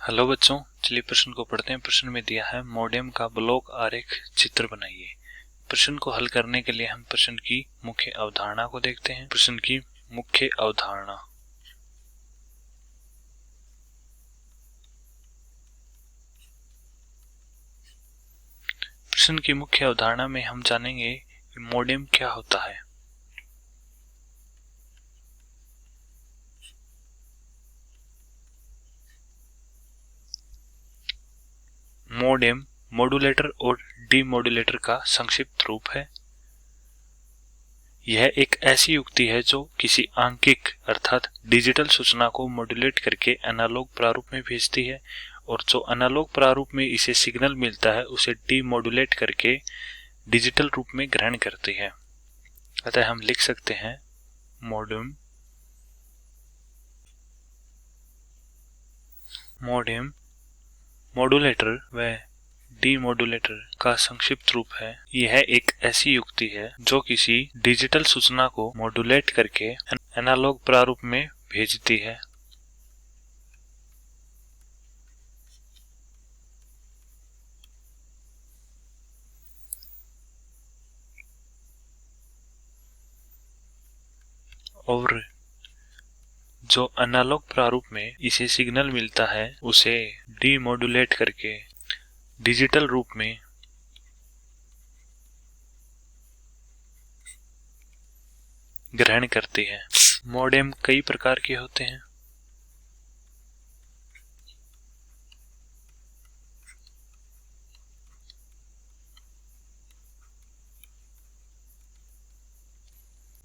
Hello बच्चों, चलिए प्रश्न को पढ़ते हैं। प्रश्न में दिया है मॉडेम का ब्लॉक आरेख चित्र बनाइए। प्रश्न को हल करने के लिए हम प्रश्न की मुख्य अवधारणा को देखते हैं। प्रश्न की मुख्य अवधारणा। प्रश्न की मुख्य अवधारणा में हम जानेंगे कि मॉडेम क्या होता है। मॉडेम मॉड्यूलेटर और डीमॉड्यूलेटर का संक्षिप्त रूप है। यह एक ऐसी युक्ति है जो किसी आंकिक अर्थात डिजिटल सूचना को मॉड्यूलेट करके एनालॉग प्रारूप में भेजती है और जो एनालॉग प्रारूप में इसे सिग्नल मिलता है उसे डीमॉड्यूलेट करके डिजिटल रूप में ग्रहण करती है। अतः हम लिख सकते हैं मॉडेम मॉड्यूलेटर व डीमॉड्यूलेटर का संक्षिप्त रूप है। यह एक ऐसी युक्ति है जो किसी डिजिटल सूचना को मॉड्यूलेट करके एनालॉग प्रारूप में भेजती है। और जो एनालॉग प्रारूप में इसे सिग्नल मिलता है उसे डीमॉड्यूलेट करके डिजिटल रूप में ग्रहण करती है। मॉडेम कई प्रकार के होते हैं।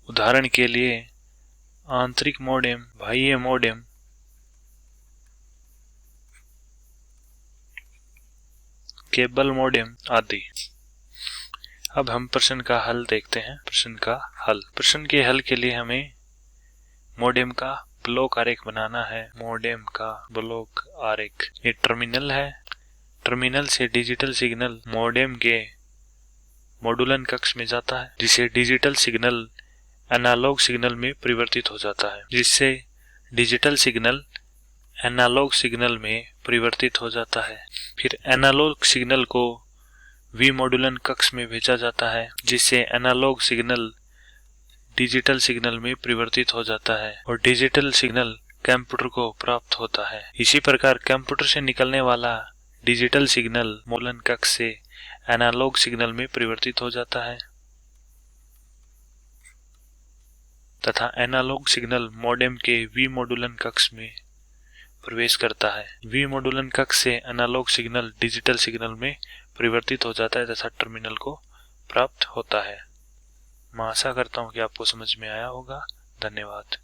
उदाहरण के लिए आंतरिक मॉडेम, बाह्य मॉडेम, केबल मॉडेम आदि। अब हम प्रश्न का हल देखते हैं। प्रश्न के हल के लिए हमें मॉडेम का ब्लॉक आरेख बनाना है। मॉडेम का ब्लॉक आरेख, ये टर्मिनल है। टर्मिनल से डिजिटल सिग्नल मॉडेम के मॉड्यूलन कक्ष में जाता है, जिसे डिजिटल सिग्नल एनालॉग सिग्नल में परिवर्तित हो जाता है, जिससे डिजिटल सिग्नल एनालॉग सिग्नल में परिवर्तित हो जाता है। फिर एनालॉग सिग्नल को विमॉड्यूलन कक्ष में भेजा जाता है, जिससे एनालॉग सिग्नल डिजिटल सिग्नल में परिवर्तित हो जाता है और डिजिटल सिग्नल कंप्यूटर को प्राप्त होता है। इसी प्रकार कंप्यूटर से निकलने वाला डिजिटल सिग्नल मॉड्यूलन कक्ष से एनालॉग सिग्नल में परिवर्तित हो जाता है तथा एनालॉग सिग्नल मॉडेम के विमॉड्यूलन कक्ष में प्रवेश करता है। विमॉड्यूलन कक्ष से एनालॉग सिग्नल डिजिटल सिग्नल में परिवर्तित हो जाता है तथा टर्मिनल को प्राप्त होता है। मैं आशा करता हूँ कि आपको समझ में आया होगा। धन्यवाद।